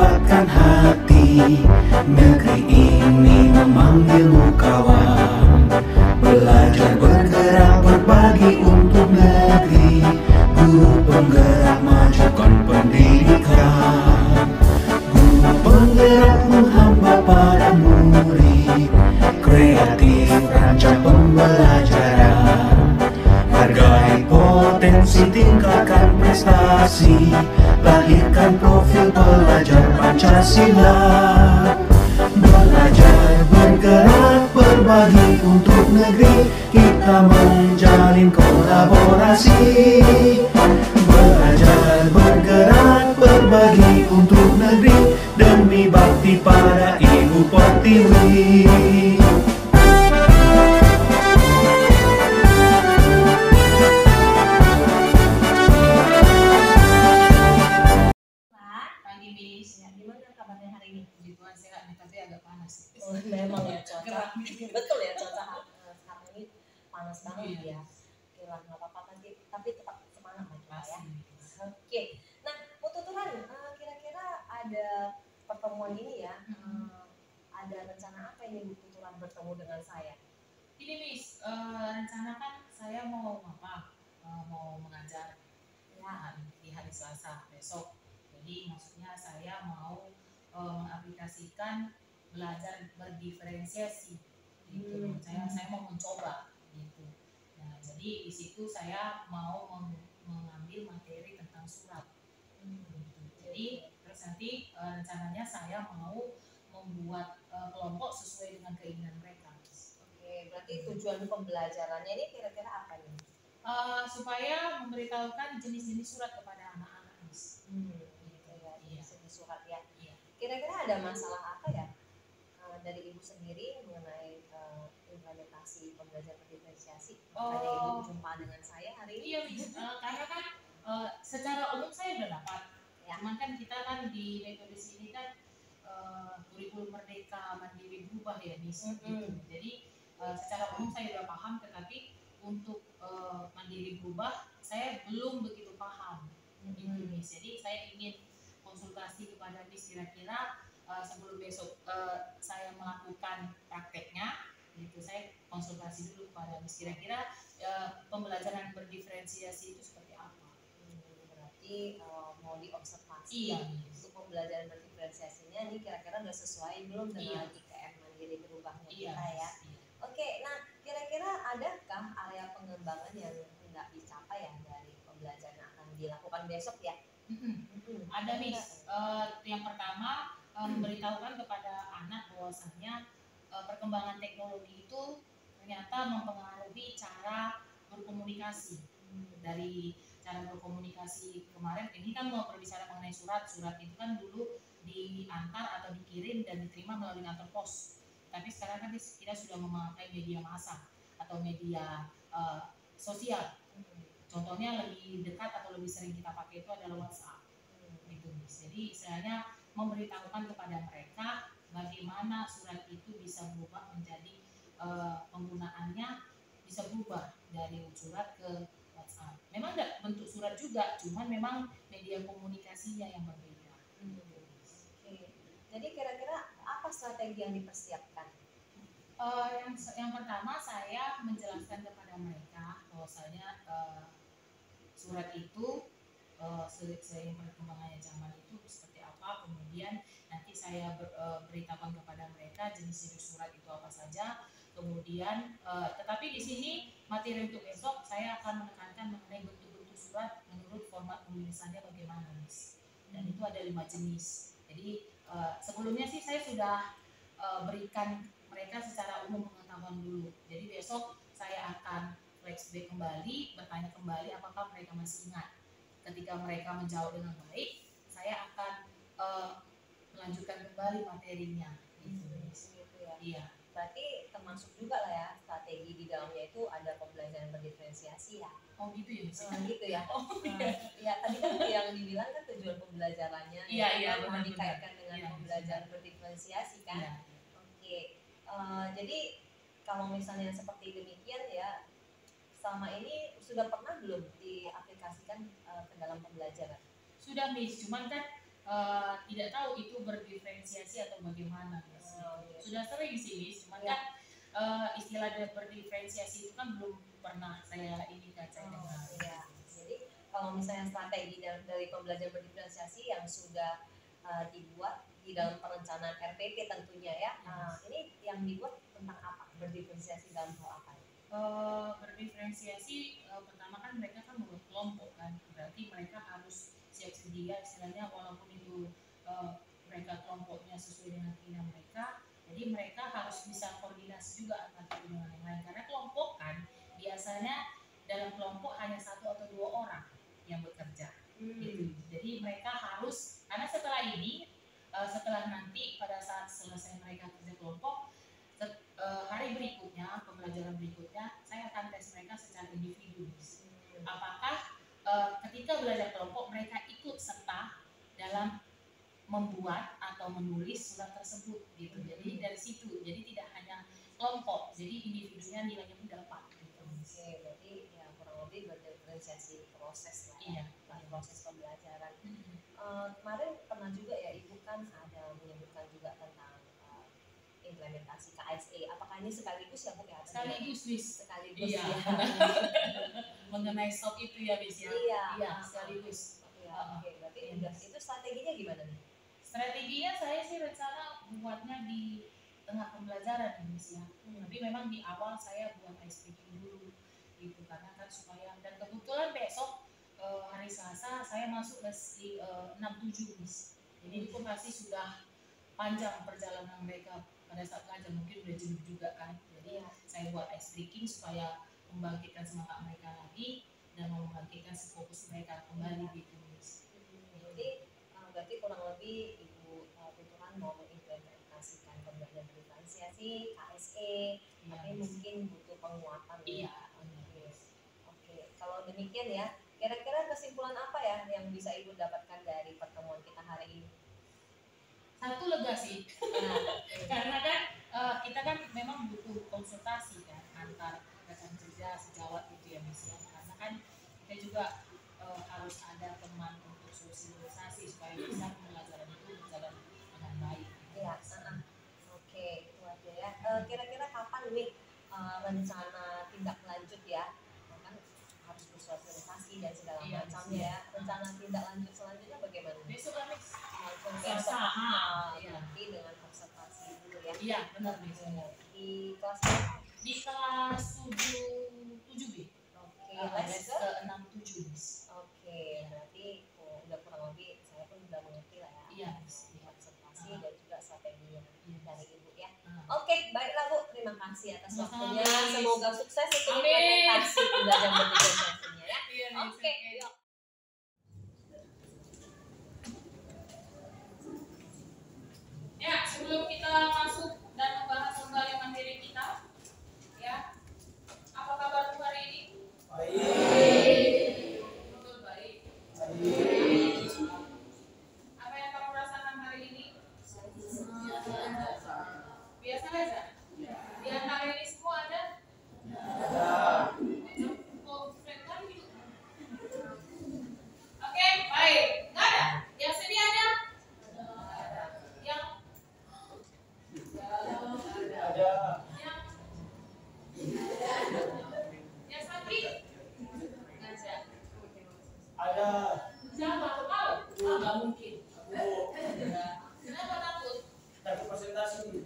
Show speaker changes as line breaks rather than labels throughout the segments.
kuatkan hati. Negeri ini memanggilmu kawan. Belajar bergerak berbagi untuk negeri. Guru penggerak majukan pendidikan. Guru penggerak menghamba pada murid. Kreatif rancang pembelajaran. Hargai potensi, tingkatkan prestasi. Lahirkan profil pelajar Pancasila. Belajar bergerak berbagi untuk negeri. Kita menjalin kolaborasi. Belajar bergerak berbagi untuk negeri. Demi bakti pada Ibu Pertiwi.
Gimana kabarnya hari ini?
Puji Tuhan sehat nih, tapi agak panas.
Oh, memang ya cuaca. Betul ya cuaca sekarang ini panas banget ya. Oke lah, nggak apa-apa tapi tetap semangat lah kita ya. Oke. Nah, Bu Tuturan, kira-kira ada pertemuan ini ya. Ada rencana apa ini Bu Tuturan bertemu dengan saya?
Ini Miss, rencana kan saya mau mau mengajar ya di hari Selasa besok. Jadi maksudnya saya mau mengaplikasikan belajar berdiferensiasi gitu. Saya mau mencoba gitu. Nah, jadi di situ saya mau mengambil materi tentang surat. Gitu. Jadi terus nanti rencananya saya mau membuat kelompok sesuai dengan keinginan mereka.
Oke, berarti tujuan pembelajarannya ini kira-kira apa nih?
Supaya memberitahukan jenis-jenis surat kepada anak-anak, Miss.
Jenis surat ya. Kira-kira ada masalah apa ya dari Ibu sendiri mengenai implementasi pembelajaran berdiferensiasi? Ada Ibu jumpa dengan saya hari ini?
Iya, Miss. Karena kan secara umum saya udah dapat. Ya. Cuman kan kita kan di metode sini kan kurikulum merdeka mandiri berubah ya, Miss. Gitu. Jadi secara umum saya udah paham, tetapi untuk mandiri berubah saya belum begitu paham. Gitu, Miss. Jadi saya ingin konsultasi kepada Miss kira-kira sebelum besok saya melakukan prakteknya, gitu saya konsultasi dulu kepada Miss kira-kira pembelajaran berdiferensiasi itu seperti apa.
Berarti mau diobservasi
iya,
untuk pembelajaran berdiferensiasinya ini kira-kira udah sesuai belum dengan IKM mandiri berubahnya kita ya. Oke, nah kira-kira adakah area pengembangan yang nggak dicapai ya dari pembelajaran yang akan dilakukan besok ya?
Ada Miss. Yang pertama memberitahukan kepada anak bahwasanya perkembangan teknologi itu ternyata mempengaruhi cara berkomunikasi. Dari cara berkomunikasi kemarin ini kan mau berbicara mengenai surat itu kan dulu diantar atau dikirim dan diterima melalui kantor pos. Tapi sekarang kan kita sudah memakai media massa atau media sosial. Contohnya lebih dekat atau lebih sering kita pakai itu adalah WhatsApp. Gitu. Jadi istilahnya memberitahukan kepada mereka bagaimana surat itu bisa berubah menjadi penggunaannya bisa berubah dari surat ke WhatsApp. Memang ada bentuk surat juga, cuman memang media komunikasinya yang berbeda.
Oke. Jadi kira-kira apa strategi yang dipersiapkan?
Yang pertama saya menjelaskan kepada mereka bahwasanya surat itu seiring perkembangannya zaman itu seperti apa, kemudian nanti saya beritahukan kepada mereka jenis-jenis surat itu apa saja, kemudian tetapi di sini materi untuk besok saya akan menekankan mengenai bentuk-bentuk surat menurut format penulisannya bagaimana, Miss. Dan itu ada 5 jenis. Jadi sebelumnya sih saya sudah berikan mereka secara umum pengetahuan dulu. Jadi besok saya akan flashback kembali, bertanya kembali apakah mereka masih ingat. Ketika mereka menjawab dengan baik, saya akan melanjutkan kembali materinya.
Gitu ya.
Iya.
Berarti termasuk juga lah ya strategi di dalamnya itu ada pembelajaran berdiferensiasi ya.
Oh gitu ya, Miss.
Gitu ya.
Oh iya.
Ya tadi kan yang dibilang kan tujuan pembelajarannya
benar,
dikaitkan dengan pembelajaran berdiferensiasi kan.
Iya.
Oke. Jadi kalau misalnya seperti demikian ya, selama ini sudah pernah belum diaplikasikan ke dalam pembelajaran?
Sudah, Miss, cuman kan tidak tahu itu berdiferensiasi atau bagaimana. Sudah sering sih Miss, cuman kan istilah berdiferensiasi itu kan belum pernah saya dengar.
Iya. Jadi kalau misalnya strategi dari pembelajaran berdiferensiasi yang sudah dibuat di dalam perencanaan RPP tentunya ya, ini yang dibuat tentang apa? Berdiferensiasi dalam hal apa?
Berdiferensiasi pertama kan mereka kan membuat kelompok kan, berarti mereka harus siap sedia istilahnya, walaupun itu mereka kelompoknya sesuai dengan keinginan mereka, jadi mereka harus bisa koordinasi juga antara satu dengan yang lain, karena kelompok kan biasanya dalam kelompok hanya 1 atau 2 orang yang bekerja gitu. Jadi mereka harus, karena setelah ini setelah nanti pada saat selesai mereka kerja kelompok, hari berikutnya, pembelajaran berikutnya, saya akan tes mereka secara individu. Apakah ketika belajar kelompok mereka ikut serta dalam membuat atau menulis surat tersebut gitu. Jadi dari situ, jadi tidak hanya kelompok, jadi individunya nilainya pun dapat gitu.
Oke, berarti ya kurang lebih berdiferensiasi proses lah,
iya,
proses pembelajaran. Kemarin pernah juga ya Ibu kan ada menyebutkan juga tentang implementasi KSE. Apakah ini sekaligus ya Bu ya?
Sekaligus Miss.
Sekaligus
iya.
ya.
Mengenai SOP itu ya Miss ya.
Iya,
sekaligus.
Iya, oke, berarti itu strateginya gimana nih?
Strateginya saya sih rencana buatnya di tengah pembelajaran Miss ya. Tapi memang di awal saya buat ice breaking dulu gitu, karena kan supaya, dan kebetulan besok hari Selasa saya masuk les di 67 Miss. Jadi itu pasti sudah panjang perjalanan mereka pada saat belajar, mungkin udah jenuh juga kan. Jadi saya buat ice breaking supaya membangkitkan semangat mereka lagi dan membangkitkan fokus mereka kembali gitu Miss.
Jadi berarti kurang lebih Ibu Tuturan mau mengimplementasikan pembelajaran diferensiasi KSE, tapi mungkin butuh penguatan ya. Oke, kalau demikian ya, kira-kira kesimpulan apa ya yang bisa Ibu dapatkan dari pertemuan kita hari ini?
Satu, lega sih. Karena kan kita kan memang butuh konsultasi kan antar rekan kerja sejawat gitu ya Miss ya. Karena kan kita juga harus ada teman untuk sosialisasi supaya bisa pembelajaran itu berjalan dengan baik.
Iya, oke, itu aja ya. Kira-kira kapan nih rencana tindak lanjut ya? Kan harus bersosialisasi dan segala macamnya ya. Rencana tindak lanjut selanjutnya bagaimana?
Besok lah Miss.
Langsung
Selasa.
Nanti dengan observasi dulu ya.
Iya, benar Miss.
Di kelas berapa?
Di kelas 7B.
Oke,
Les ke 67 Miss.
Oke, berarti udah kurang lebih saya pun udah mengerti lah ya.
Iya, Miss.
Observasi dan juga strateginya dari Ibu ya. Oke, baiklah Bu, terima kasih atas waktunya. Semoga sukses untuk implementasi pembelajaran berdiferensiasinya ya. Oke, yuk.
Ya, sebelum kita masuk dan membahas kembali materi kita, ya, apa kabarmu hari ini?
Baik.
Betul, baik.
Baik.
Apa yang kamu rasakan hari ini? Biasa aja. Di antara ini semua ada?
Ada.
Oke, baik. Nggak ada? Yang sini ada? Yang
Ada.
yang sakit? Nggak ada.
Ada.
Siapa? Tahu? Ah, nggak mungkin.
Bu,
Kenapa takut?
takut presentasi.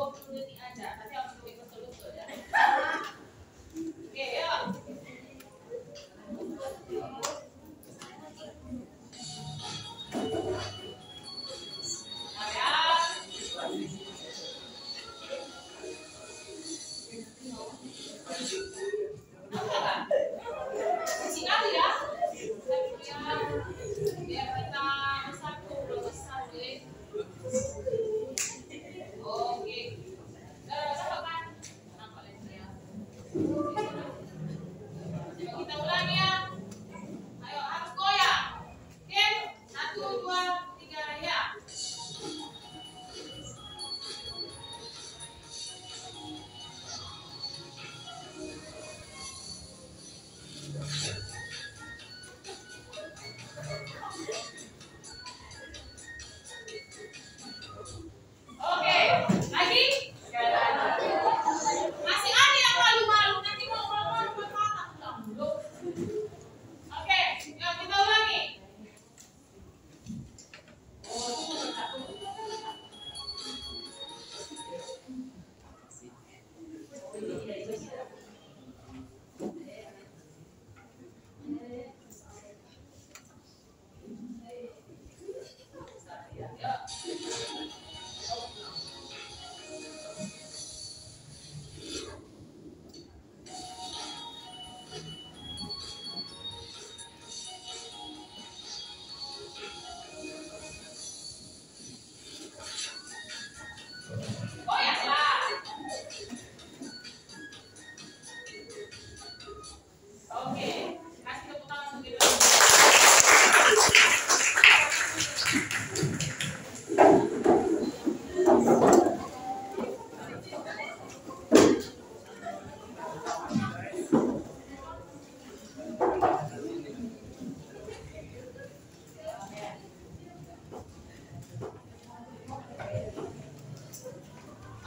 20 detik aja, tapi harus lebih betul-betul ya. Oke, ya. Kita ulang ya. Ayo, harus goyang. Oke, 1, 2, 3 ya. Oke, lagi. Masih ada yang malu-malu, nanti mau pulang dulu. Oke, yuk kita ulangi. Goyanglah. Oke, kasih tepuk tangan untuk kita.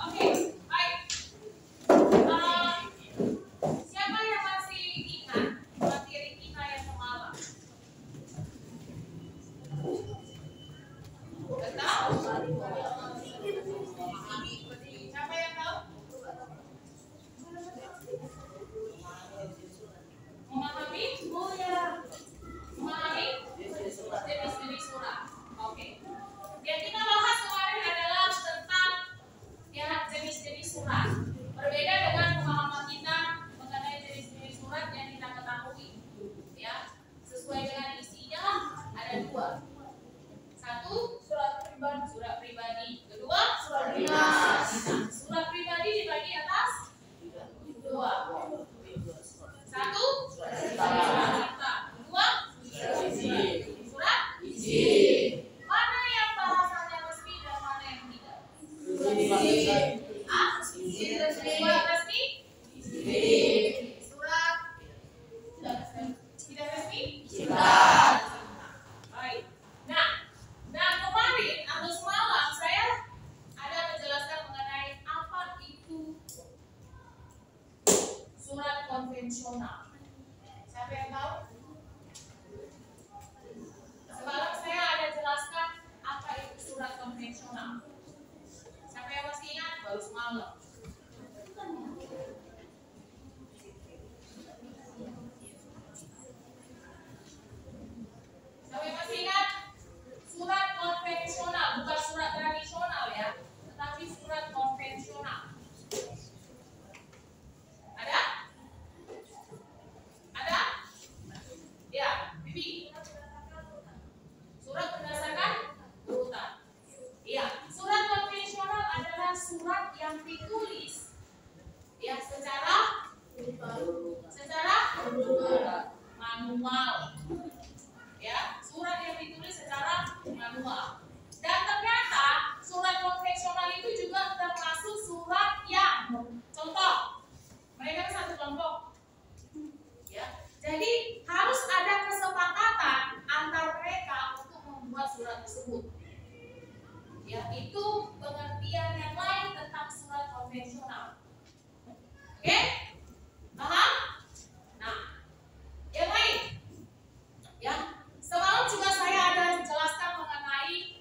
Oke, baik. Siapa yang masih ingat materi kita yang semalam? Tahu? Siapa yang tahu? Memahami? Oh ya. Memahami? Jenis-jenis surat. Oke. Yang kita bahas kemarin adalah tentang ya jenis-jenis surat. Berbeda dengan pemahaman kita mengenai jenis-jenis surat yang kita ketahui. Ya, sesuai dengan isinya ada 2. 1, surat pribadi. Kedua, surat dinas. Surat pribadi dibagi atas 2. 1, surat kita. 2, surat izin. Mana yang bahasanya resmi dan mana yang tidak? Surat resmi? Surat tidak resmi? Baik. Nah kemarin atau semalam saya ada menjelaskan mengenai apa itu surat konvensional. Siapa yang tahu? Semalam saya ada jelaskan apa itu surat konvensional. Siapa yang masih ingat? Baru semalam. Siapa yang masih ingat? Surat konvensional, bukan surat tradisional ya, tetapi surat konvensional. Ada? Ada? Ya, Bibi. Surat berdasarkan urutan. Iya, surat konvensional adalah surat yang ditulis ya secara manual. Ya, surat yang ditulis secara manual. Dan ternyata surat konvensional itu juga termasuk surat yang contoh mereka satu kelompok. Ya, jadi harus ada kesepakatan antar mereka untuk membuat surat tersebut. Ya, itu pengertian yang lain tentang surat konvensional. Oke? Paham? Nah, yang lain. Ya, semalam juga saya ada jelaskan mengenai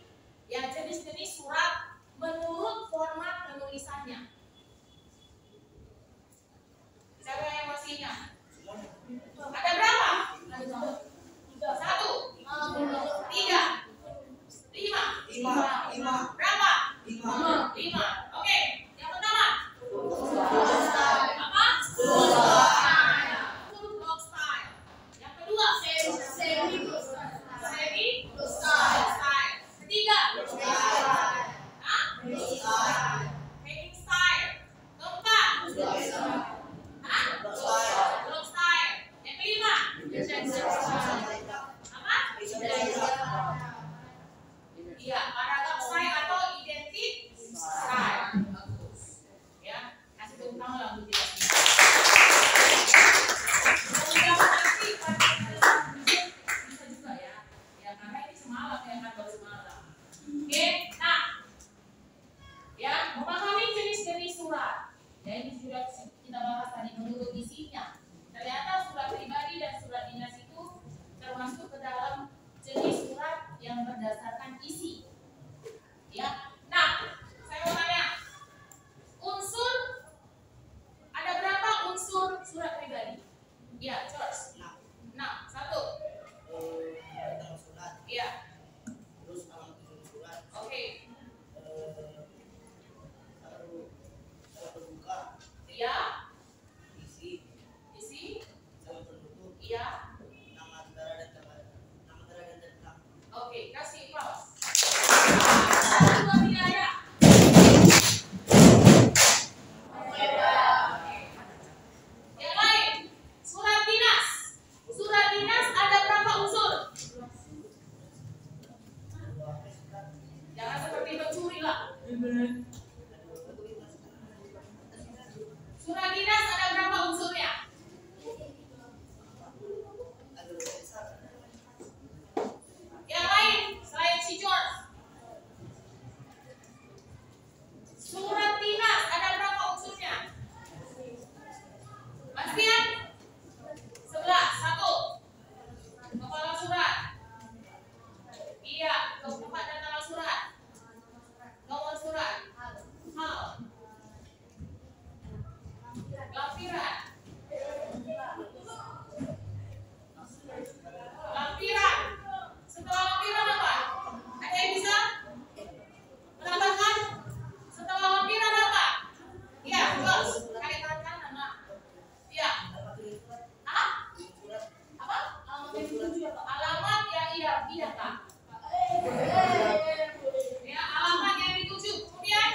Ya, ini sudah kita bahas tadi menurut isinya. Ternyata surat pribadi dan surat dinas itu termasuk ke dalam jenis surat yang berdasarkan isi. Ya. Nah, saya mau tanya, unsur ada berapa unsur surat pribadi? Ya, George. Nah, satu.
Tentang surat,
Iya.
terus alamat tujuan surat,
Oke.
salah terbuka,
Iya.
isi,
Isi.
salah tertutup,
Iya.
nama negara dan tentang.
Oke, kasih pause. Satu, dua, tiga, ya. Yang lain, surat dinas. Surat dinas ada berapa unsur? Jangan seperti pencuri lah. Surat dinas ada berapa unsurnya? Yang lain, selain si George. Surat dinas ada berapa unsurnya? Mas Tian? 11, satu. Kepala surat. Iya, tempat dan tanggal surat. Nomor surat. Hal. Lampiran. Lampiran. Setelah lampiran apa? Ada yang bisa menambahkan? Setelah lampiran apa? Iya, Jos. Pakai tangan kanan, Mak. Iya. Hah? Apa? Alamat yang dituju apa? Alamat yang iya, Kak. Ya, alamat yang dituju. Kemudian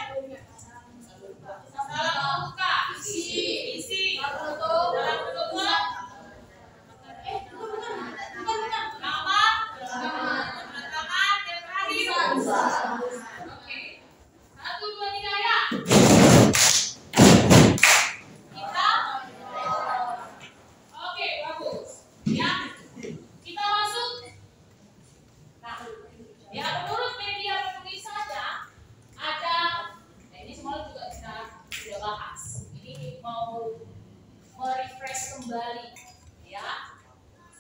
salah membuka. Isi. Dalam bentuk bulat. Nama. Tangan. Dan terakhir. Oke. 1, 2, 3, ya. Kita. Oke, bagus. Ya. Kita masuk. Nah, ya menurut media penulis saja ada, nah ini semua juga kita sudah bahas. Ini mau merefresh kembali, ya.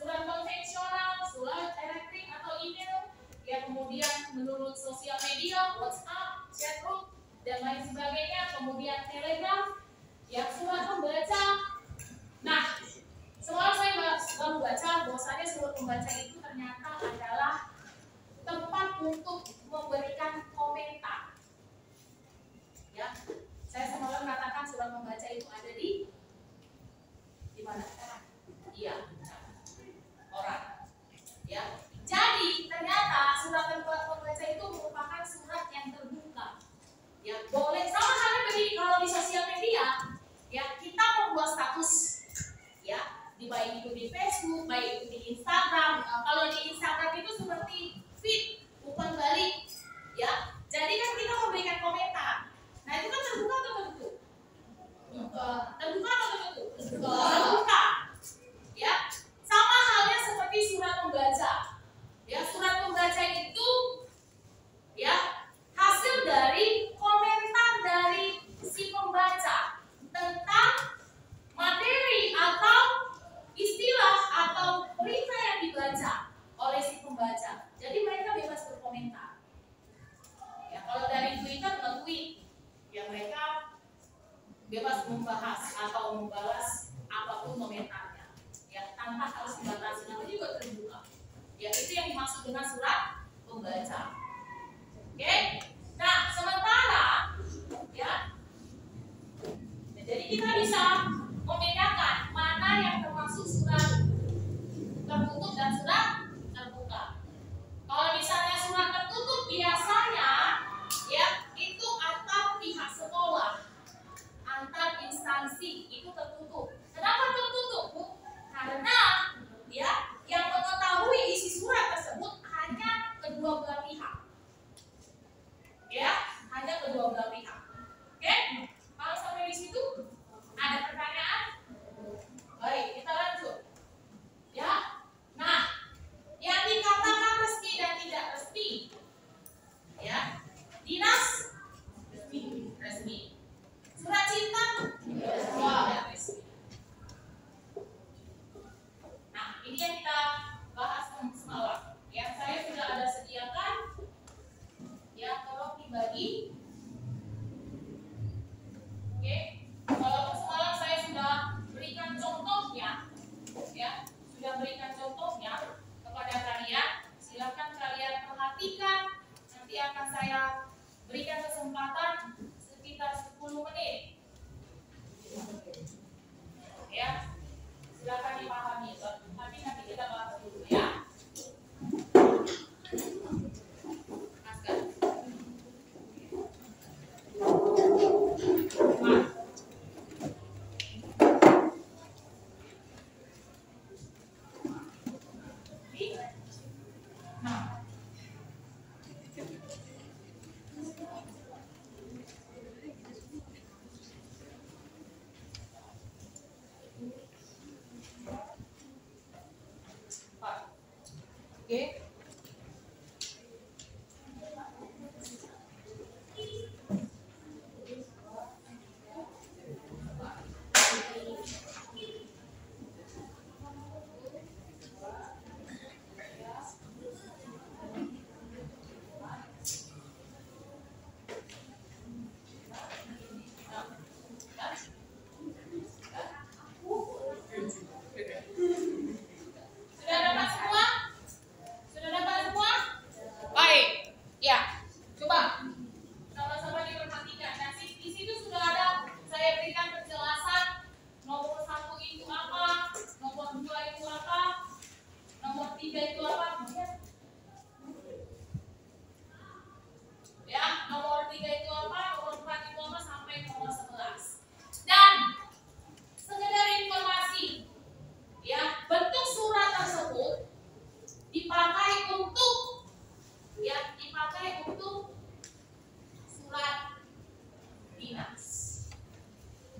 Surat konvensional, surat elektrik atau email, ya kemudian menurut sosial media, WhatsApp, chatroom dan lain sebagainya, kemudian Telegram, ya surat pembaca. Nah, semalam saya baru baca bahwasanya surat pembaca itu ternyata adalah tempat untuk memberikan komentar. Ya, saya semalam katakan surat membaca itu ada di mana? Iya, orang. Ya, jadi ternyata surat membaca itu merupakan surat yang terbuka. Ya, boleh sama halnya begini kalau di sosial media, ya kita membuat status, ya, baik itu di Facebook, baik itu di Instagram. Kalau di Instagram itu seperti feed, bukan balik, ya. Jadi kan kita memberikan komentar. Nah itu kan terbuka atau tertutup? Terbuka atau tertutup? Terbuka. Ya, sama halnya seperti surat pembaca. Ya, surat pembaca itu, ya, hasil dari komentar dari si pembaca tentang materi atau istilah atau berita yang dibaca oleh si pembaca. Jadi mereka bebas berkomentar. Ya, kalau dari Twitter nge-tweet, ya mereka bebas membahas atau membalas apapun komentarnya. Ya, tanpa harus dibatasi. Itu juga terbuka. Ya, itu yang dimaksud dengan surat pembaca. Oke? Nah, sementara, ya, jadi kita bisa membedakan mana yang termasuk surat tertutup dan surat terbuka. Kalau misalnya surat tertutup biasanya, ya, itu antar pihak sekolah, antar instansi itu tertutup. Kenapa tertutup, Bu? Karena, ya, yang mengetahui isi surat tersebut hanya kedua belah pihak. Ya, hanya kedua belah pihak. Oke? Kalau sampai di situ ada pertanyaan? Baik, kita lanjut. Ya. Nah,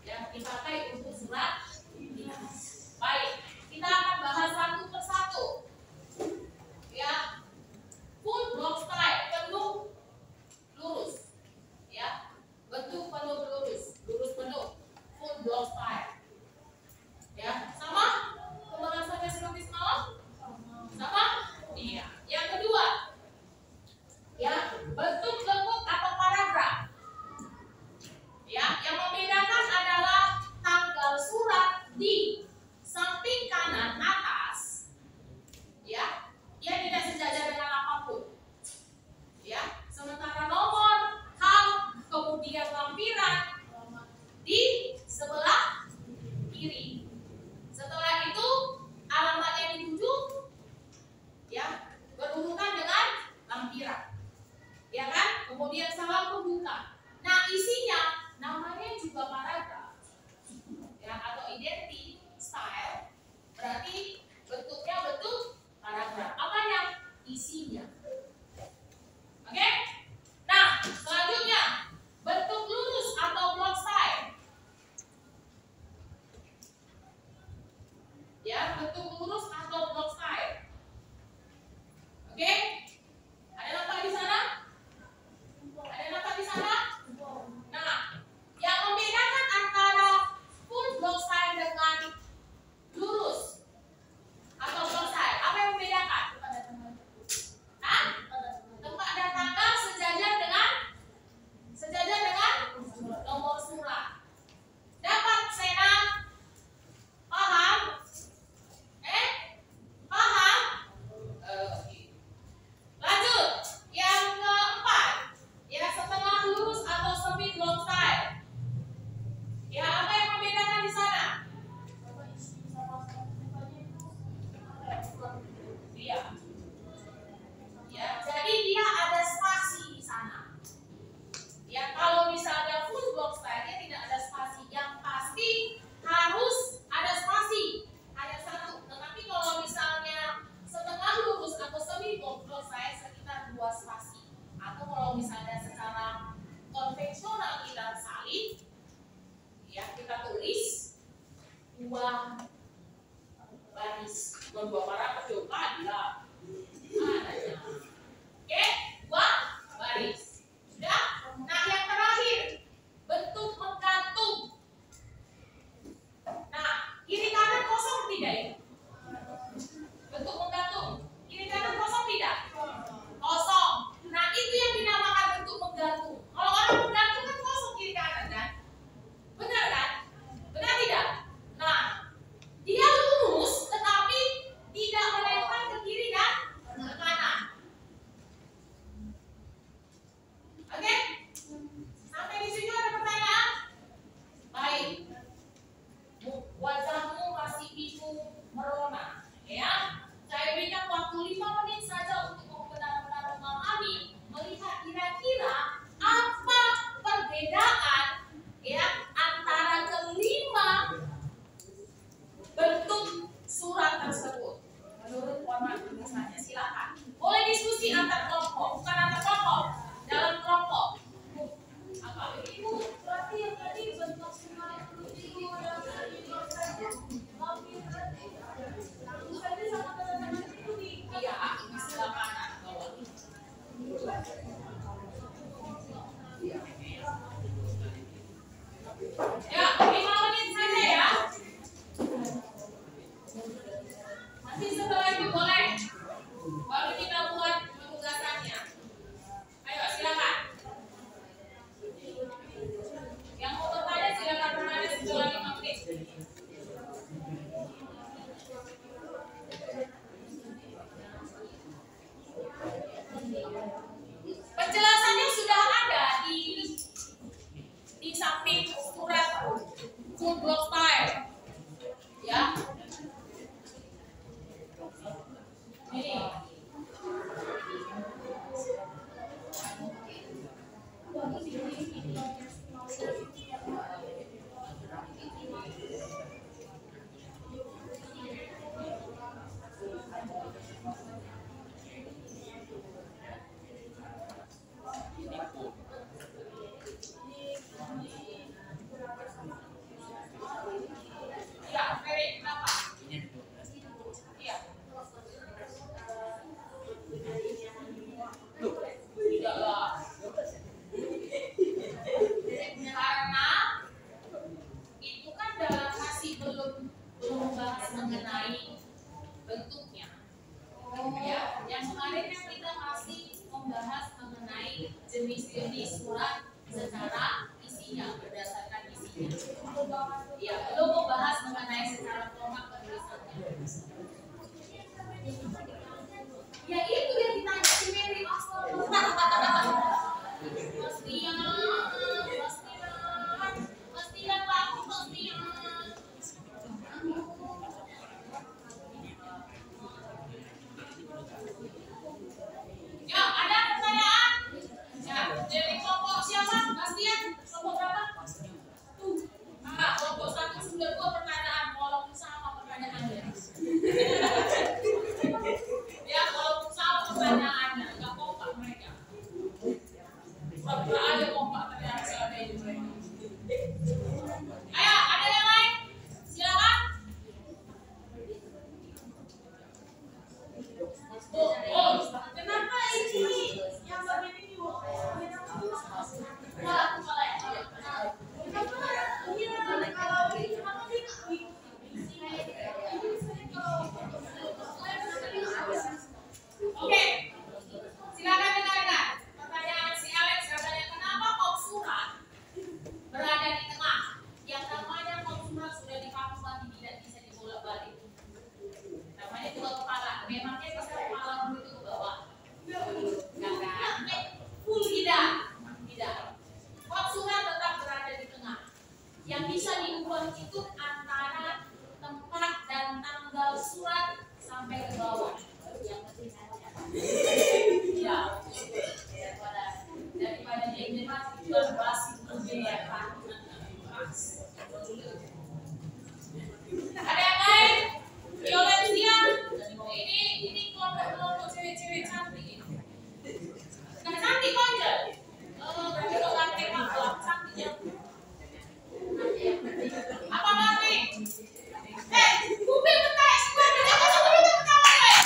yang dipakai untuk surat dinas. Baik, kita akan bahas satu persatu. Ya, full block style, penuh lurus. Ya, bentuk penuh lurus, lurus penuh, full block style. Ya, sama pembahasannya seperti semalam? Sama? Iya. Yang kedua, ya, bentuk lengkung atau paragraf. Ya, yang membedakan adalah tanggal surat di samping kanan atas. Ya, dia tidak sejajar dengan apapun. Ya, sementara nomor, hal, kemudian lampiran di sebelah kiri. Setelah itu alamat yang dituju, ya, berurutan dengan lampiran. Ya kan? Kemudian salam pembuka. Nah, isinya namanya juga paragraf. Ya, atau identity style. Berarti bentuknya bentuk paragraf. Apanya? Isinya. Oke? Nah, selanjutnya bentuk lurus atau block style. Ya, bentuk lurus atau block style. Oke? Ada nampak di sana? Ada nampak di sana? Nah, yang membedakan antara full block style dengan lurus atau block style, apa yang membedakan? Hah? Tempat dan tanggal sejajar dengan nomor surat. Dapat Sena? Paham? Paham? Oke. Lanjut, yang keempat, ya, setengah lurus atau semi block style. Ya, apa yang membedakan di sana? Iya. Ya, jadi dia ada spasi di sana. Ya, kalau misalnya full block style dia tidak ada spasi. Yang pasti harus ada spasi, ada satu. Tetapi kalau misalnya setengah lurus atau semi block style sekitar 2 spasi. Atau kalau misalnya secara konvensional kita salin, ya, kita tulis 2 baris, bukan 2 paragraf, coba dia. Adanya. Oke, 2 baris. Sudah? Nah, yang terakhir, bentuk menggantung. Nah, kiri kanan kosong tidak ya? Bentuk menggantung. Kiri kanan kosong tidak? Kosong. Nah, itu yang dinamakan bentuk menggantung. Kalau orang menggantung kan kosong kiri kanan kan? Benar kan? Benar tidak? Nah, dia lurus tetapi tidak menempel ke kiri dan ke kanan. Oke? Sampai di sini ada pertanyaan? Baik. Wajahmu masih bingung merona, ya? Saya berikan waktu 5 menit saja untuk benar-benar memahami, melihat kira-kira apa perbedaan, ya, antara kelima bentuk surat tersebut menurut format tulisannya. Silakan. Boleh diskusi antar kelompok, bukan antar kelompok, dalam kelompok. Apa? Ibu, berarti yang tadi bentuk surat itu adalah iya, di sebelah kanan bawah. Ya, 5 menit saja ya. Nanti setelah itu boleh baru kita buat penugasannya. Ayo, silakan. Yang mau bertanya silakan bertanya setelah 5 menit. Penjelasannya sudah ada di samping surat full block style. Ya. Ini. mengenai bentuknya. Ya, yang kemarin kan kita masih membahas mengenai jenis-jenis surat secara isinya, berdasarkan isinya. Ya, belum membahas mengenai secara format penulisannya. Ya itu yang ditanya si Mary Aswar. Pastian Pak, pastian. Ya, ada pertanyaan? Ya, dari kelompok siapa? Pastian, kelompok berapa? Tuh. Kelompok 192 pertanyaan, walaupun sama pertanyaannya. Ya, walaupun sama pertanyaannya, nggak kompak mereka. Pura-pura aja kompak ternyata ada ini mereka. Ayo, ada yang lain? Silakan. Oh, kenapa ini yang bagian ini? Oke, silakan dengarkan pertanyaan si Alex katanya kenapa kok surat berada di tengah? Yang namanya kok surat sudah dipaksa tidak bisa dibolak-balik. Namanya juga kepala. Memangnya bisa kepala itu ke bawah? Enggak kan? Tidak. Kok surat tetap berada di tengah. Yang bisa diubah itu antara tempat dan tanggal surat sampai ke bawah. Yang penting saja. Ya, daripada dia masih jual basi berbiaya. Ada yang lain? Violencia, ini kelompok cewek-cewek cantik ini. Nggak cantik aja. Berarti kok cantik banget, cantik ya. Apa lagi? Kuping betai, semua kita kasih dulu tepuk tangan.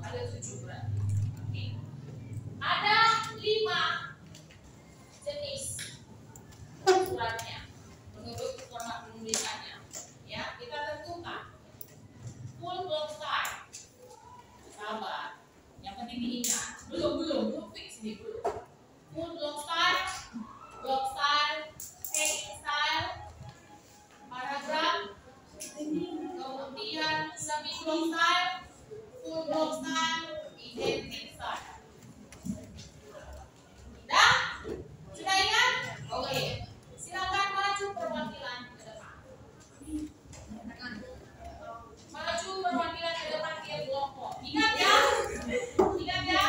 Ada 7 berarti. Oke. Ada 5 jenis ukurannya menurut format penulisannya. Ya, kita tentukan. Full block style. Sabar. Yang penting diingat. Belum fix nih belum. Full block style, text style, paragraph, kemudian semi block style, full block style, identity style. Sudah ingat? Oke. Silakan maju perwakilan ke depan. Maju perwakilan ke depan tiap kelompok. Ingat ya? Ingat ya?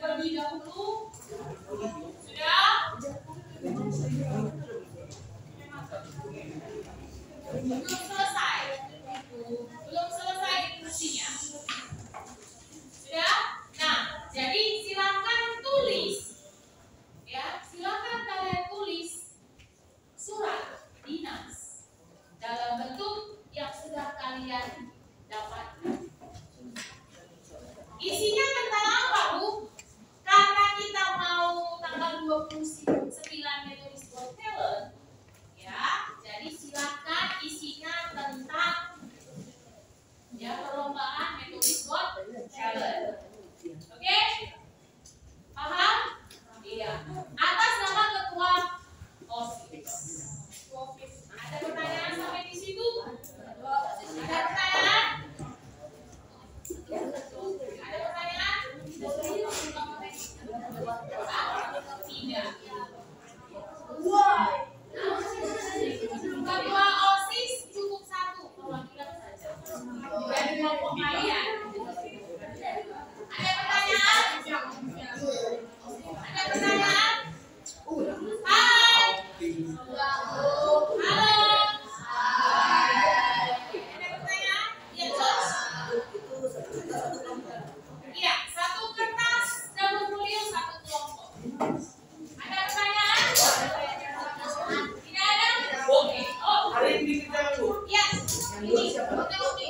Terlebih dahulu sudah 29 metodis Got Talent, ya. Jadi silakan isinya tentang ya perlombaan metodis Got Talent. Oke? Paham? Iya. Atas nama ketua OSIS. Ada pertanyaan sampai di situ? Ada pertanyaan? Ada pertanyaan? Tidak. Ketua OSIS cukup satu perwakilan saja dari kelompok kalian. Ada pertanyaan? Ada pertanyaan? Hai. Halo. Ada pertanyaan? Ya, Jos. Iya, satu kertas double folio satu kelompok. Ada pertanyaan? Tidak ada? Oke. Oh,
Hari ini kita Bu.
ya. Ini oke.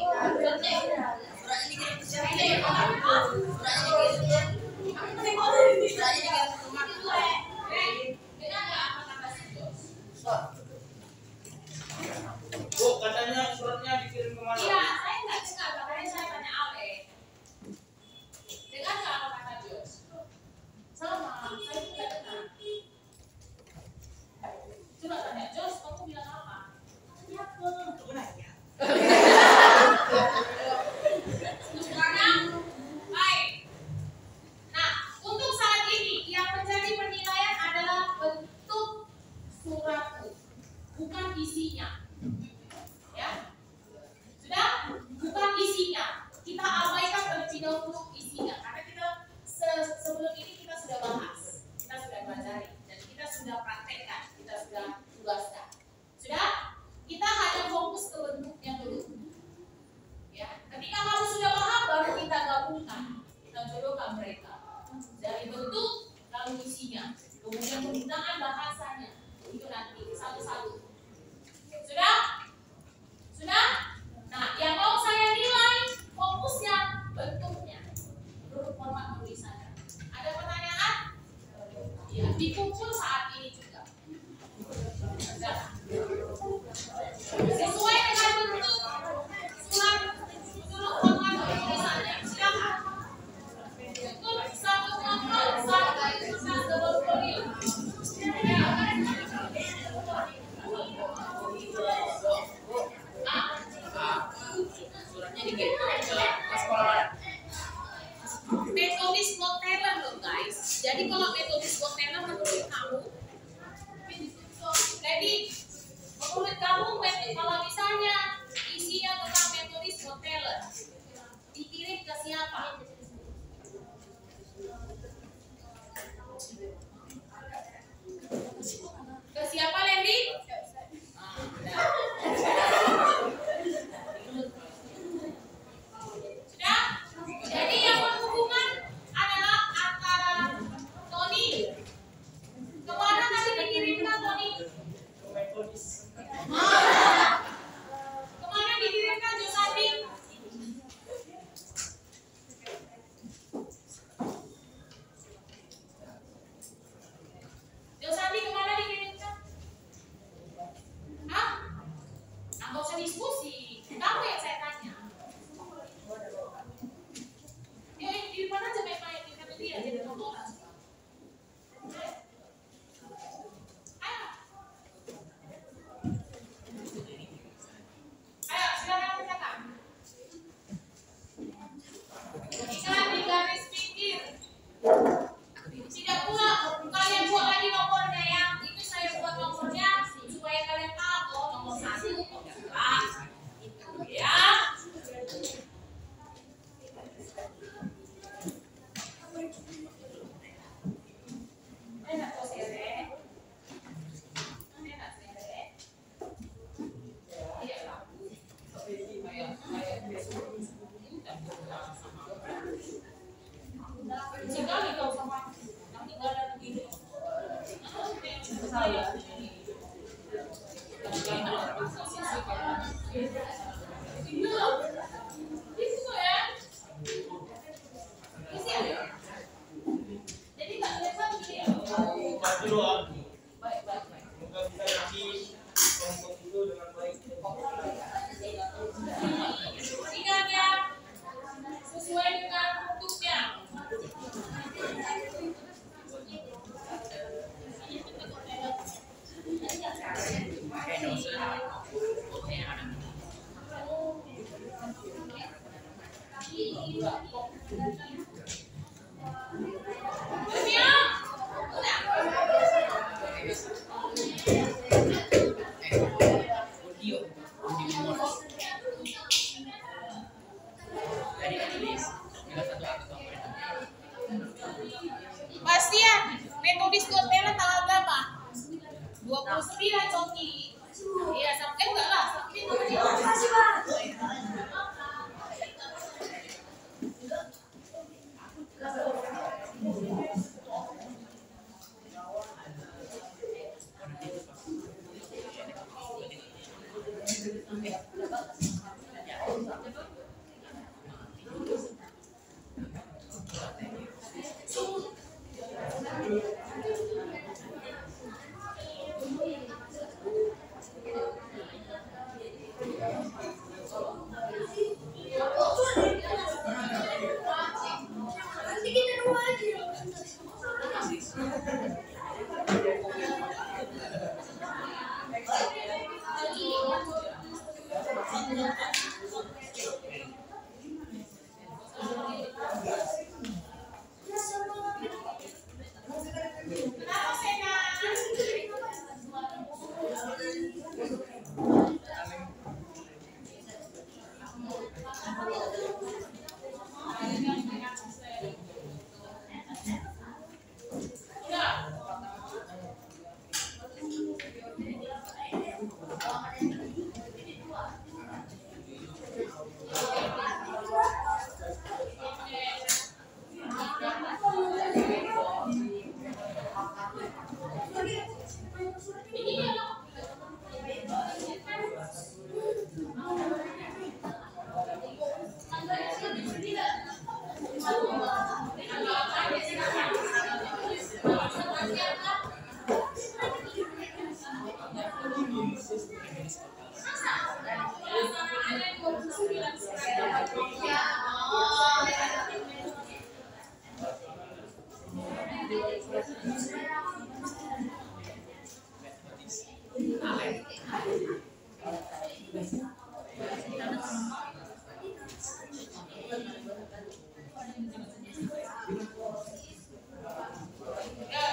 Bu, katanya suratnya dikirim kemana?
Iya, saya nggak dengar, makanya saya tanya Ale. Dengar nggak apa kata Jos? Sama, saya juga nggak dengar. Coba tanya Jos, kamu bilang apa? Katanya apa? Baik. Nah, untuk saat ini yang menjadi penilaian adalah bentuk suratmu, bukan isinya. Ya, sudah? Bukan isinya. Kita abaikan terlebih dahulu isinya, karena kita sebelum ini kita sudah bahas, kita sudah pelajari, dan kita sudah praktekkan, kita sudah tugaskan. Sudah? Kita hanya fokus ke bentuknya dulu. Ya, ketika kamu sudah paham, baru kita gabungkan, kita jodohkan mereka dari bentuk lalu isinya, kemudian penggunaan bahasanya itu nanti satu-satu. Sudah? Sudah? Nah, yang mau saya nilai fokusnya bentuknya, huruf format tulisannya. Ada pertanyaan? Ya, dikumpul saat ini juga. Sudah. Sesuai dengan bentuk surat huruf format tulisannya. Silakan. Bentuk satu kelompok, satu kertas double folio.
Suratnya dikirim ke sekolah.
Metodis Got Talent loh guys. Jadi kalau metodis Got Talent menurut kamu, jadi menurut kamu kalau misalnya isinya tentang metodis Got Talent, dikirim ke siapa? Ke siapa, Lendi? Sudah? Jadi yang menghubungkan adalah antara Tony. Kemana tadi dikirimkan Tony? Kemana dikirimkan Josandi? Josandi kemana dikirimkan? Hah? Nggak usah diskusi. Kamu yang saya tanya. Di depan aja baik-baik, kita dia jadi nonton orang. Ayo. Ayo, silakan kerjakan. Ingat di garis pinggir. Tidak pula kalian buat lagi nomornya ya. Itu saya buat nomornya supaya kalian tahu oh, nomor 1, nomor 2. Ya. Enak kok sere. Enak sere. Iya lah. Ayo. Sekali kau sama yang tinggalan begini. Saya. Itu ya. Isi ya. Jadi nggak kelihatan begini ya.
berdoa. Semoga bisa nanti kelompok itu dengan baik.
Ingat ya, sesuai dengan bentuknya. Bastian, metodis Gotela tanggal berapa? 29 Coki. Iya, sampai enggak lah.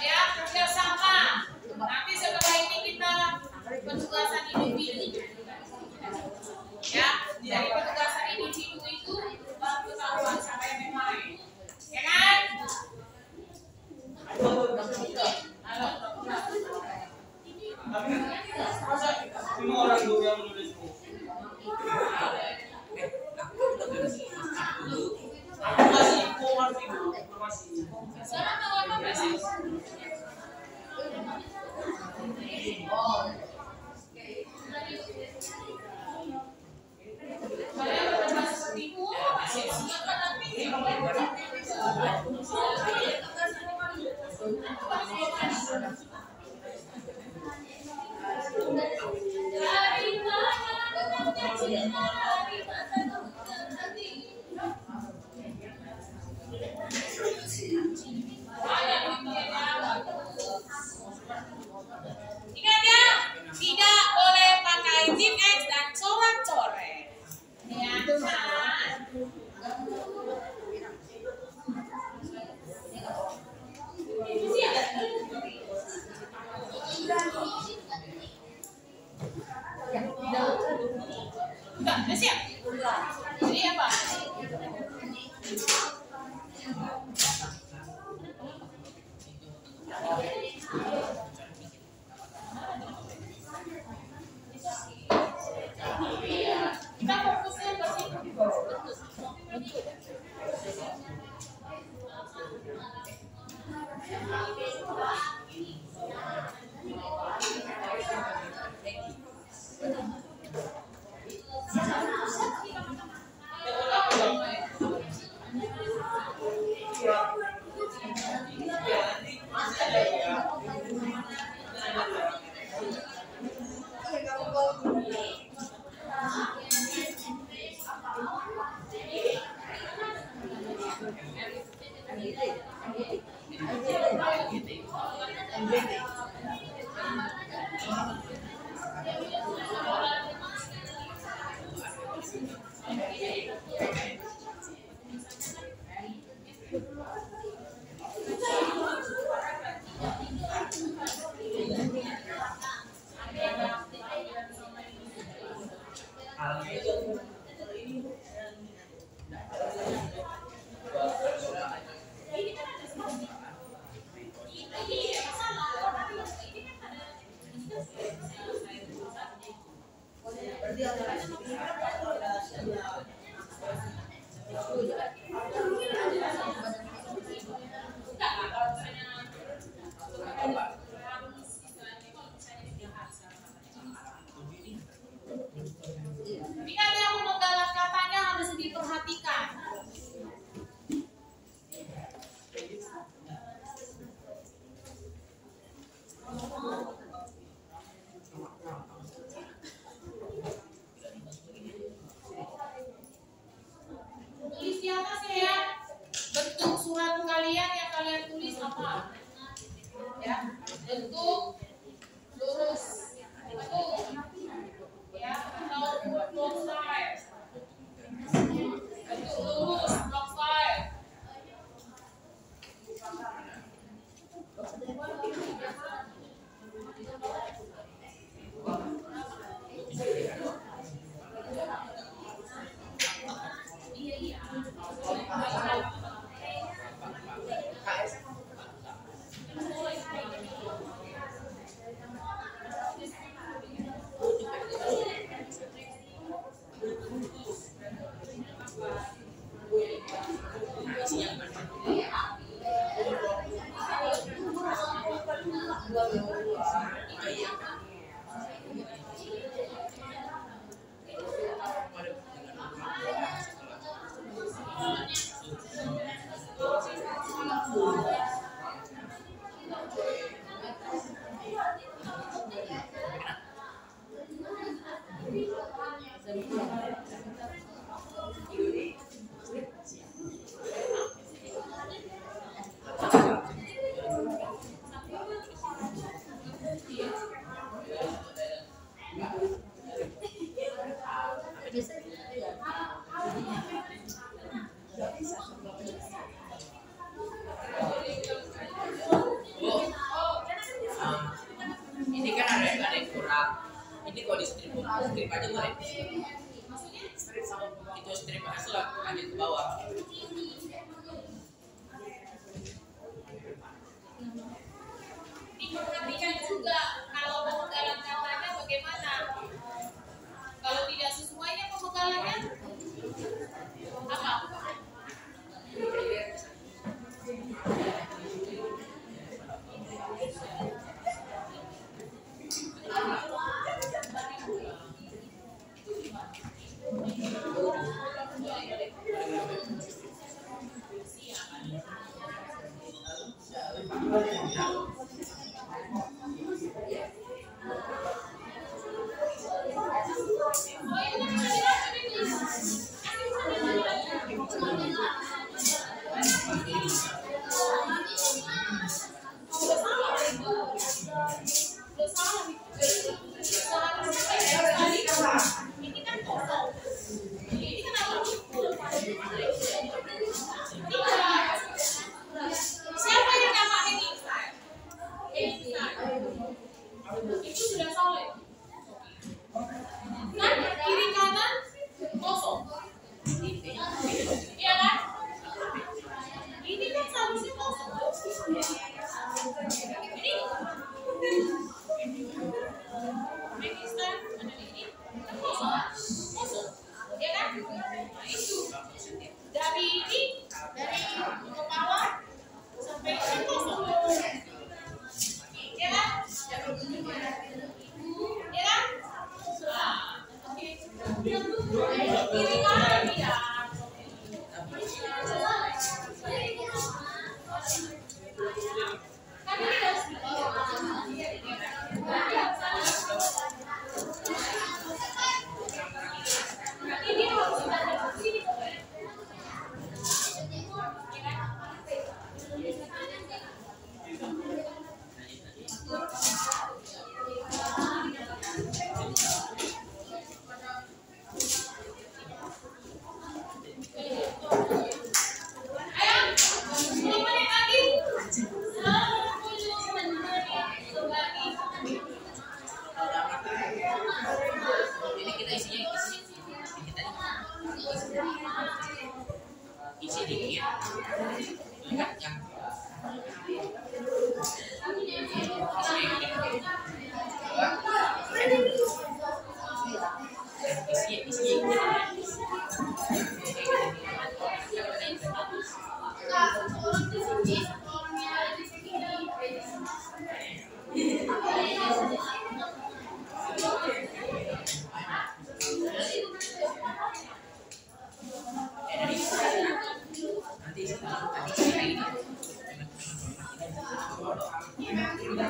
Ya, kerjasama. Nanti setelah ini kita penugasan individu. Ya, dari penugasan individu itu baru ketahuan siapa yang main. Ya kan?
Masa semua orang dulu yang menulis buku? Aku masih informasi.
Sekarang tanggal 15. Saya berkata seperti itu, masih silakan nanti. Ini kan yang pemenggalan katanya harus diperhatikan. Tulis di atas ya. Bentuk surat kalian yang kalian tulis apa? Ya, bentuk lurus. Bentuk ya, atau block style. Bentuk lurus, block style.
Ini kan ada yang kurang. Ini kalau di strip aja boleh. Itu strip aja lah, lanjut ke bawah.
Diperhatikan juga kalau pemenggalan katanya bagaimana. Kalau tidak sesuainya pemenggalannya apa? Siapa yang namain Einstein? Itu sudah solid. Kan kiri kanan kosong. Iya kan? Ini kan seharusnya kosong. Ini Einstein ada ini kosong. Kosong. Iya kan? Nah itu dari ini dari kepala sampai ke kosong. Ya kan? Ya kan? Nah,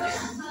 Ada.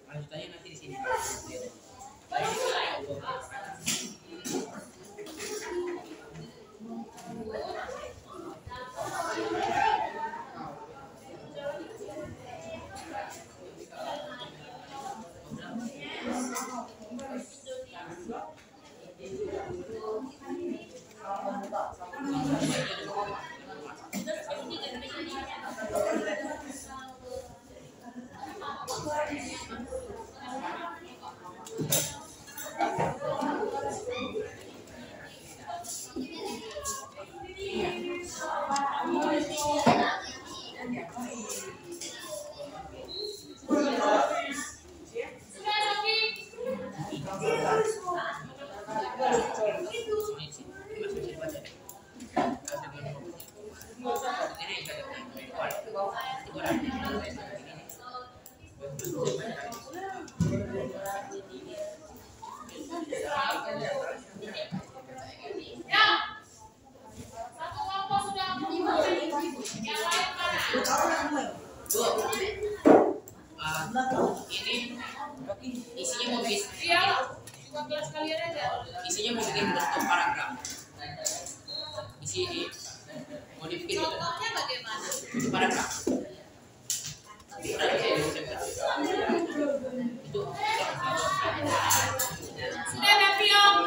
Lanjutannya nanti di sini.
Ya, satu kelompok sudah menyimak. Yang lain mana?
Ini isinya mau bikin
Iya, coba kelas kalian aja.
isinya mau bikin bentuk paragraf. Mau dibikin
Contohnya bagaimana?
bentuk paragraf. Itu
Sudah ada Piong.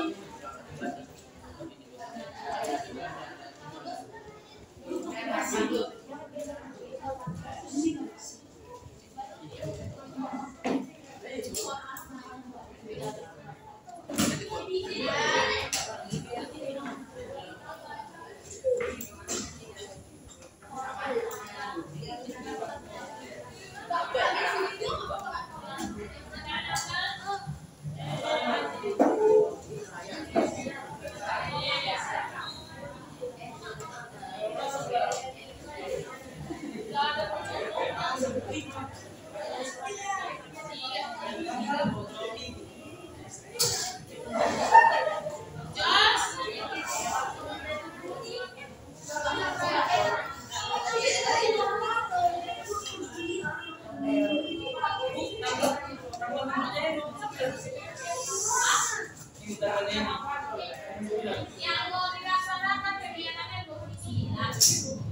Yang mau dilaksanakan kegiatannya 29.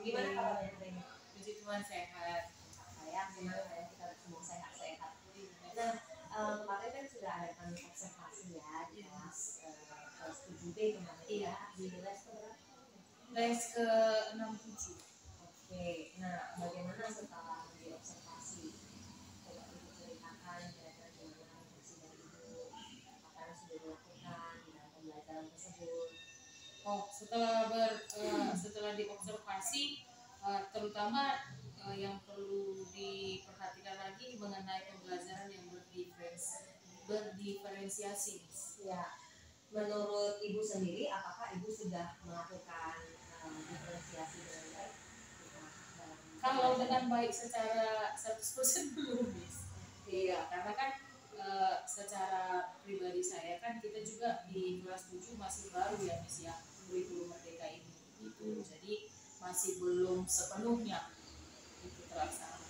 Gimana kabarnya hari ini?
Puji Tuhan sehat.
Saya senang ya kita semua sehat-sehat. Nah, kemarin kan sudah ada kami observasi ya di kelas 7B kemarin ya di les keberapa?
Les ke 67.
Oke, nah bagaimana setelah diobservasi? Coba Ibu ceritakan kira-kira gimana refleksi dari Ibu, apa yang sudah dilakukan di dalam pembelajaran tersebut.
Oh, setelah diobservasi, terutama yang perlu diperhatikan lagi mengenai pembelajaran yang berdiferensiasi.
Ya, menurut Ibu sendiri, apakah Ibu sudah melakukan diferensiasi dengan baik?
Kalau dengan baik secara 100% belum, Miss. Iya, karena kan secara pribadi saya kan kita juga di kelas 7 masih baru ya, Miss ya, kurikulum merdeka ini. Gitu. Jadi masih belum sepenuhnya itu terlaksana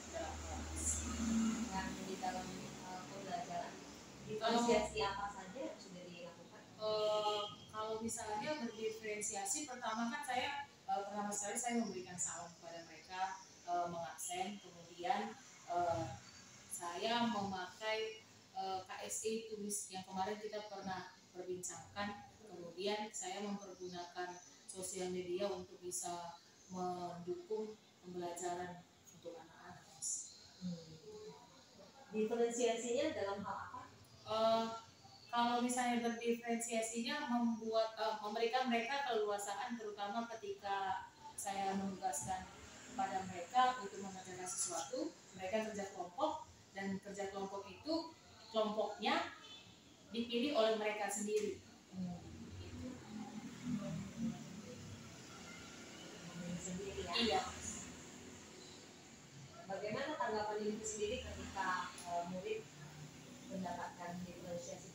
dalam kelas.
Yang di dalam pembelajaran diferensiasi apa saja yang sudah dilakukan?
Kalau misalnya berdiferensiasi, pertama kan pertama sekali saya memberikan salam kepada mereka, mengaksen, kemudian saya memakai KSE tulis yang kemarin kita pernah perbincangkan, kemudian saya mempergunakan sosial media untuk bisa mendukung pembelajaran untuk anak-anak.
Diferensiasinya dalam hal apa?
Kalau misalnya berdiferensiasinya memberikan mereka keleluasaan, terutama ketika saya menugaskan kepada mereka untuk mengerjakan sesuatu, mereka kerja kelompok, dan kerja kelompok itu kelompoknya dipilih oleh mereka sendiri.
Sendiri ya?
Iya.
Bagaimana tanggapan Ibu sendiri ketika murid mendapatkan diferensiasi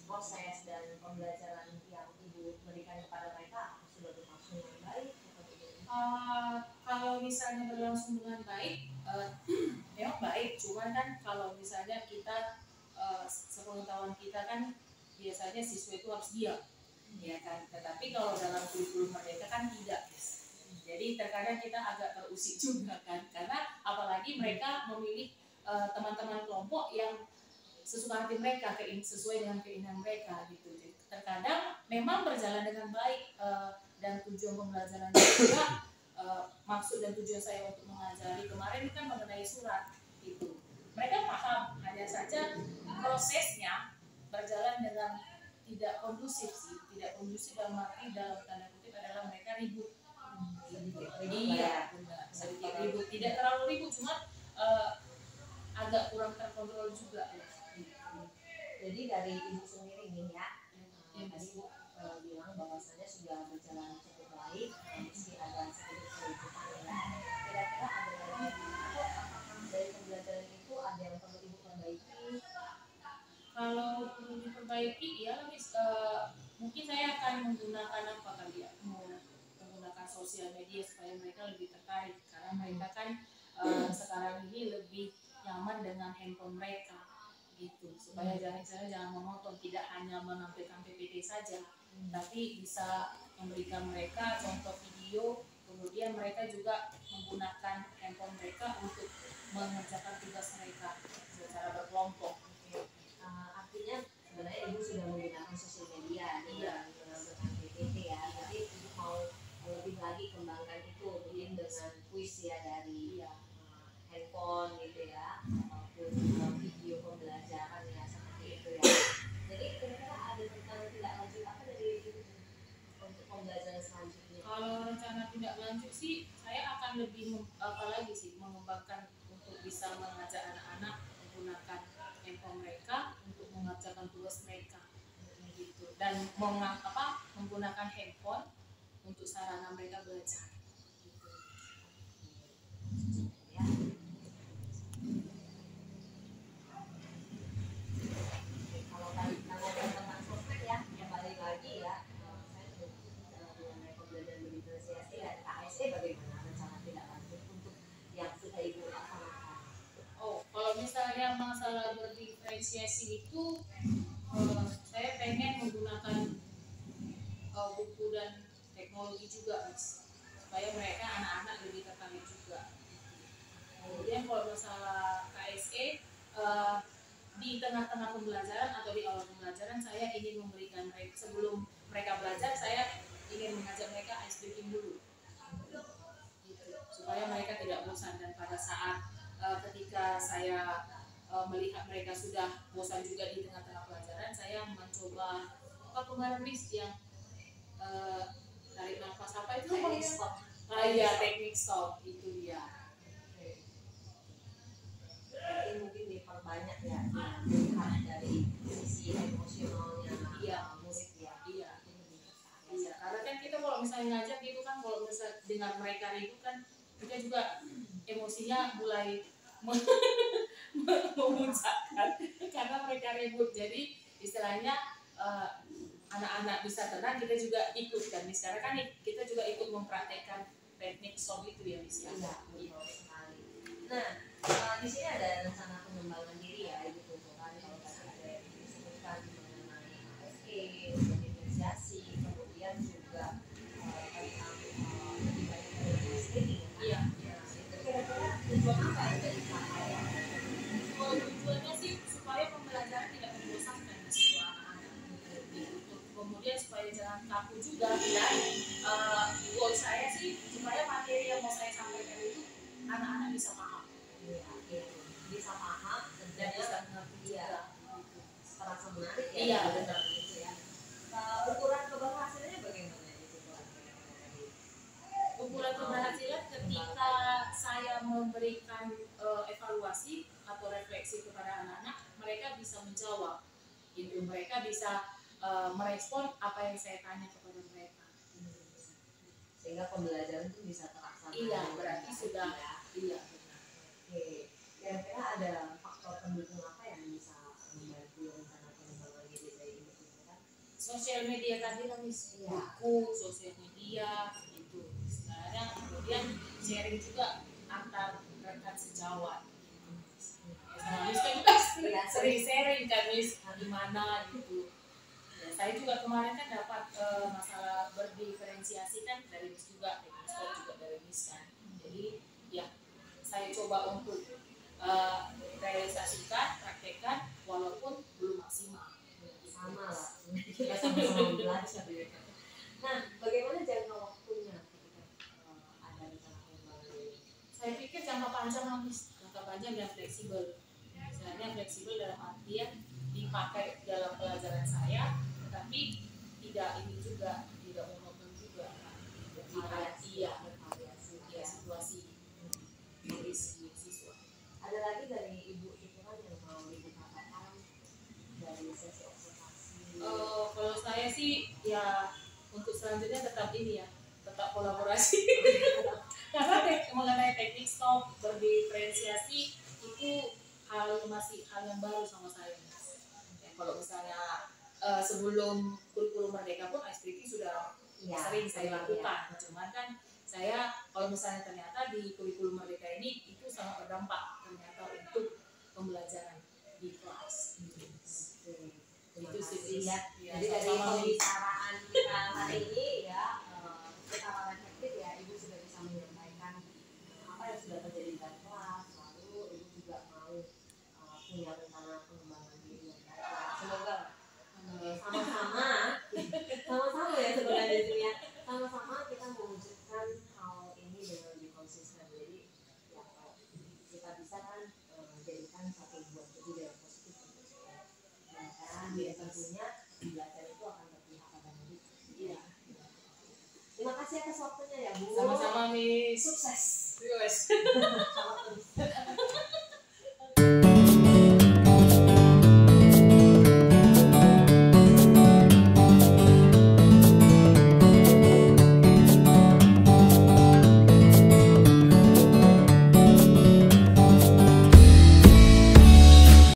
proses dan pembelajaran yang Ibu berikan kepada mereka sudah berlangsung dengan baik?
Kalau misalnya berlangsung dengan baik, memang baik. Cuman kan kalau misalnya kita sepengetahuan kita kan biasanya siswa itu harus diam, ya kan. Tetapi kalau dalam kurikulum merdeka kan tidak, guys. Jadi terkadang kita agak terusik juga kan, karena apalagi mereka memilih teman-teman kelompok yang sesuka hati mereka, sesuai dengan keinginan mereka gitu. Jadi terkadang memang berjalan dengan baik, dan tujuan pembelajaran juga maksud dan tujuan saya untuk mengajari kemarin kan mengenai surat itu. Mereka paham, hanya saja prosesnya berjalan dengan tidak kondusif sih, tidak kondusif dalam arti dalam tanda kutip adalah mereka ribut. Iya, benar. Sedikit ribut, tidak terlalu ribut, cuma agak kurang terkontrol juga.
Jadi dari Ibu sendiri nih ya, tadi Ibu bilang bahwasannya sudah berjalan cukup baik, meski ada sedikit keributan ya. Kira-kira ada lagi apakah dari pembelajaran itu ada yang perlu Ibu perbaiki?
Kalau perlu diperbaiki, ya mungkin saya akan menggunakan apa kali ya, menggunakan sosial media supaya mereka lebih tertarik, karena mereka kan sekarang ini lebih nyaman dengan handphone mereka gitu, supaya jangan menonton, tidak hanya menampilkan PPT saja, tapi bisa memberikan mereka contoh video, kemudian mereka juga menggunakan handphone mereka untuk mengerjakan tugas mereka secara berkelompok.
Artinya sebenarnya Ibu sudah menggunakan sosial media dengan menampilkan PPT ya, jadi Ibu mau lebih lagi kembangkan itu mungkin dengan kuis ya dari handphone gitu ya, ataupun video pembelajaran ya seperti itu ya. Jadi kira-kira ada rencana tidak lanjut apa dari Ibu untuk pembelajaran selanjutnya?
Kalau rencana tidak lanjut sih, saya akan lebih mengembangkan untuk bisa mengajak anak-anak menggunakan handphone mereka untuk mengerjakan tugas mereka gitu, dan menggunakan handphone untuk sarana mereka belajar gitu.
Ya. Kalau tadi tentang sosmed ya, kembali lagi ya, saya mengenai pembelajaran berdiferensiasi dan KSE bagaimana rencana tidak lanjut untuk yang sudah Ibu laksanakan?
Oh, kalau misalnya masalah berdiferensiasi itu, saya pengen menggunakan buku dan teknologi juga, Mas. supaya mereka anak-anak lebih tertarik juga. Kemudian kalau masalah KSE, di tengah-tengah pembelajaran atau di awal pembelajaran saya ingin memberikan mereka, sebelum mereka belajar saya ingin mengajak mereka ice breaking dulu, gitu, supaya mereka tidak bosan. Dan pada saat ketika saya melihat mereka sudah bosan juga di tengah-tengah pelajaran, saya mencoba kemarin yang tarik nafas apa itu
Teknik stop.
iya, teknik stop itu dia.
Jadi mungkin diperbanyak ya, dilihat dari sisi emosionalnya murid ya.
Iya, karena kan kita kalau misalnya ngajak gitu kan, kalau misalnya dengar mereka ribut kan, kita juga emosinya mulai memuncakkan karena mereka ribut. Jadi istilahnya anak-anak bisa tenang, kita juga ikut kan. Sekarang kan kita juga ikut mempraktekkan teknik stop itu ya, Miss.
Iya, betul sekali. Nah, di sini ada rencana pengembangan diri ya, Ibu Tuturan. Kalau tadi ada yang disebutkan mengenai ASE, diferensiasi, kemudian juga tentang lebih banyak dari screening.
Iya.
Itu kira-kira tujuan apa yang dari dicapai?
Kalau tujuannya sih supaya pembelajaran tidak membosankan di situ anak-anak. Kemudian supaya jangan kaku juga, dan goal saya sih supaya materi yang mau saya sampaikan itu anak-anak bisa paham.
Bisa paham
Dan bisa mengerti
iya,
juga.
terasa menarik ya.
Iya, benar.
Gitu ya. Ukuran keberhasilannya bagaimana itu?
Ukuran keberhasilan ketika saya memberikan evaluasi atau refleksi kepada anak-anak, mereka bisa menjawab, gitu. Mereka bisa merespon apa yang saya tanya kepada mereka.
Sehingga pembelajaran itu bisa terlaksana.
Iya, berarti sudah.
Ya.
Iya.
Oke. Kira-kira ada faktor pendukung apa yang bisa membantu rencana pengembangan diri dari Ibu Tuturan?
Sosial media tadi kan, Miss.
Iya.
Buku, sosial media, itu. Sebenarnya kemudian sharing juga antar rekan sejawat. Miss kan juga sering sharing kan, Miss, gimana gitu. Ya, saya juga kemarin kan dapat masalah berdiferensiasi kan dari Miss juga, dari Miss juga dari Miss kan. Jadi ya saya coba untuk realisasikan, praktekkan, walaupun belum maksimal.
Sama lah, kita sama-sama belajar. Nah, bagaimana jangka waktunya ketika ada rencana pengembangan diri?
Saya pikir jangka panjang, Miss, jangka panjang dan fleksibel. Misalnya fleksibel dalam artian dipakai dalam pelajaran saya, tetapi tidak ini juga, tidak monoton juga.
Bervariasi.
Iya,
Bervariasi.
ya, situasi dari siswa.
Ada lagi dari Ibu Tuturan yang mau Ibu katakan dari sesi observasi?
Kalau saya sih ya untuk selanjutnya tetap ini ya, tetap kolaborasi. Karena mengenai teknik stop berdiferensiasi itu masih hal yang baru sama saya. Ya, kalau misalnya sebelum kurikulum Merdeka pun ice breaking sudah sering saya lakukan. Cuman kan saya kalau misalnya ternyata di kurikulum Merdeka ini itu sangat berdampak ternyata untuk pembelajaran di kelas. Itu sih
ya.
ya,
Jadi dari
sama-sama.
pembicaraan kita hari ini ya, secara efektif ya, Ibu sudah bisa menyampaikan apa yang sudah terjadi di dalam kelas, lalu Ibu juga mau punya rencana pengembangan diri yang baik. Semoga sama-sama ya sebenarnya di sini ya, sama-sama kita mewujudkan hal ini dengan lebih konsisten. Jadi ya kita bisa kan menjadikan satu buah jadi yang positif untuk saya. Dan tentunya belajar itu akan berpihak pada murid. Iya. Terima kasih atas waktunya ya Bu.
Sama-sama, Miss.
Sukses.
Yes.